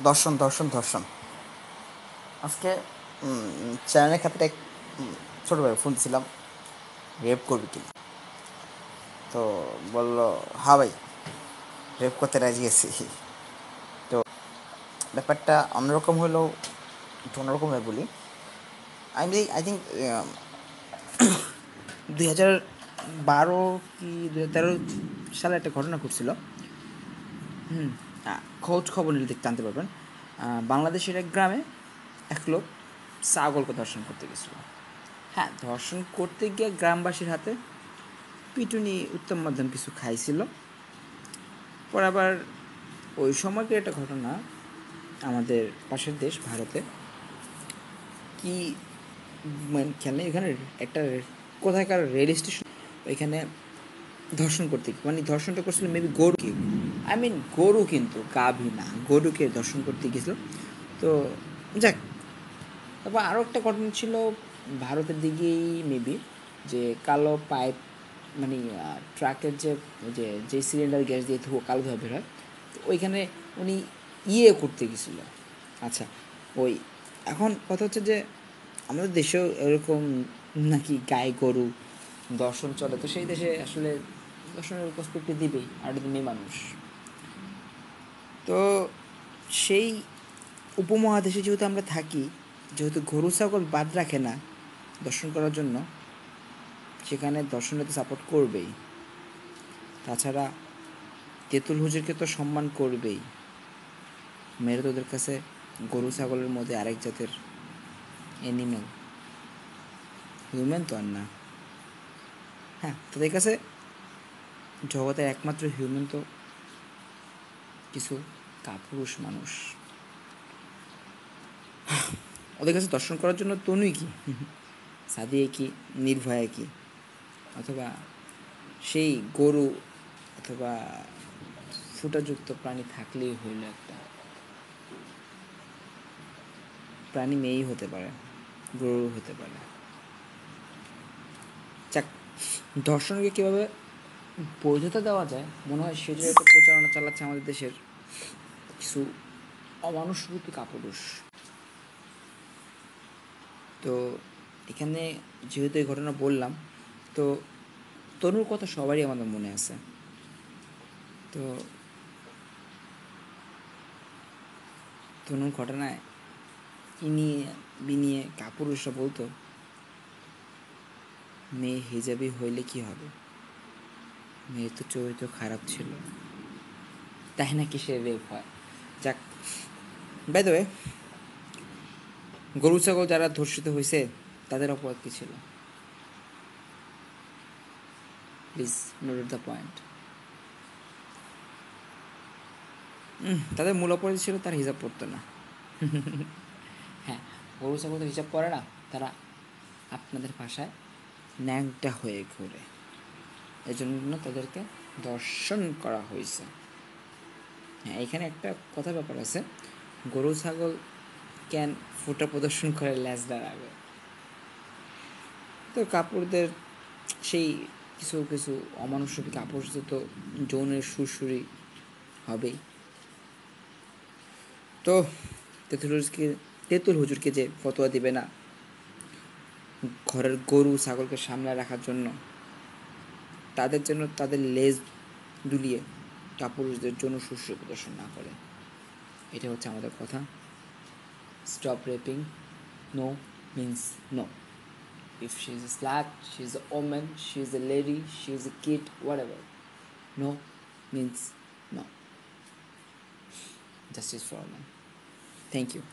দর্শন দর্শন দর্শন আজকে চ্যানেলের খাতিরে এক ছোটো ভাই ফোন ছিলাম, রেপ করবি কি? তো বললো হ্যাঁ ভাই, রেপ করতে রাজি আছি। তো ব্যাপারটা অন্যরকম হলেও একটু অন্যরকমভাবে বলি। আই থিঙ্ক 2012 কি 2013 সালে একটা ঘটনা ঘটছিল। খোঁজ খবর নিলে দেখতে আনতে পারবেন। বাংলাদেশের এক গ্রামে এক লোক ছাগলকে ধর্ষণ করতে গেছিল। হ্যাঁ, ধর্ষণ করতে গিয়ে গ্রামবাসীর হাতে পিটুনি উত্তম মাধ্যম কিছু খাইছিল। পর আবার ওই সময়কার একটা ঘটনা, আমাদের পাশের দেশ ভারতে কি মানে খেলে, এখানে একটা কোথাকার রেল স্টেশন, ওইখানে ধর্ষণ করতে মানে ধর্ষণটা করছিল মেবি গরুকে, গরু, কিন্তু গাভী না, গরুকে ধর্ষণ করতে গেছিল। তো যাক, তারপর আরও একটা ঘটনা ছিল ভারতের দিকেই মেবি, যে কালো পাইপ, মানে ট্রাকের যে সিলিন্ডার গ্যাস দিয়ে কালো ধোয়া বের হয়, তো ওইখানে উনি করতে গেছিলো। আচ্ছা, ওই এখন কথা হচ্ছে যে আমাদের দেশেও এরকম নাকি গায়ে গরু দর্শন চলে, তো সেই দেশে আসলে দর্শনের উপস্থিতি দিবেই, আর মেয়ে মানুষ। তো সেই উপমহাদেশে যেহেতু আমরা থাকি, যেহেতু গরু ছাগল বাদ রাখে না দর্শন করার জন্য, সেখানে দর্শনকে সাপোর্ট করবেই। তাছাড়া তেঁতুল হুজুরকে তো সম্মান করবেই, মেরে তো ওদের কাছে গরু ছাগলের মধ্যে আরেক জাতের অ্যানিমেল, হিউম্যান তো আর না। হ্যাঁ, তাদের কাছে জগতের একমাত্র হিউম্যান তো কিছু কাপুরুষ মানুষ। ওদের কাছে দর্শন করার জন্য তনুই কি, সাদিয়ে কি, নির্ভয়া কি, অথবা সেই গরু অথবা ফুটাযুক্ত প্রাণী থাকলেই হইল একটা প্রাণী, মেয়েই হতে পারে, গরু হতে পারে। যাক, দর্শনকে কীভাবে বৈধতা দেওয়া যায় মনে হয় সেটার একটা প্রচারণা চালাচ্ছে আমাদের দেশের কিছু অমানুষরূপী কাপুরুষ। তো এখানে যেহেতু এই ঘটনা বললাম, তো তনুর কথা সবারই আমাদের মনে আছে। তো তনুর ঘটনায় ইনিয়ে বিনিয়ে কাপুরুষরা বলতো, মেয়ে হিজাবি হইলে কি হবে, মেয়ের তো চরিত্র খারাপ ছিল, তাই নাকি সে রেপ হয়। যাক, বাই দ্য ওয়ে, গরু ছাগল যারা ধর্ষিত হয়েছে তাদের অপরাধ কী ছিল? Please note the point. তাদের মূল অপরাধী ছিল তারা হিজাব পড়তো না। হ্যাঁ, গরু ছাগল তো হিসাব করে না, তারা আপনাদের ভাষায় ন্যাংটা হয়ে ঘুরে, এজন্য তাদেরকে দর্শন করা হয়েছে। হ্যাঁ, এখানে একটা কথা ব্যাপার আছে, গরু ছাগল ক্যান ফোটা প্রদর্শন করে ল্যাজ দাঁড়াবে, তো কাপড়দের সেই কিছু কিছু অমানুষরূপী কাপড় তো যৌনের সুরসুরি হবেই। তো তেঁতুল হুজুরকে যে ফতোয়া দিবে না ঘরের গরু ছাগলকে সামলায় রাখার জন্য, তাদের জন্য তাদের লেজ দুলিয়ে কাপুরুষদের জন্য সুশ্রী প্রদর্শন না করে, এটা হচ্ছে আমাদের কথা। Stop raping, no means no. If she is a slut, she is a woman, she is a lady, she is a kid, whatever. No means no. Justice for all men. Thank you.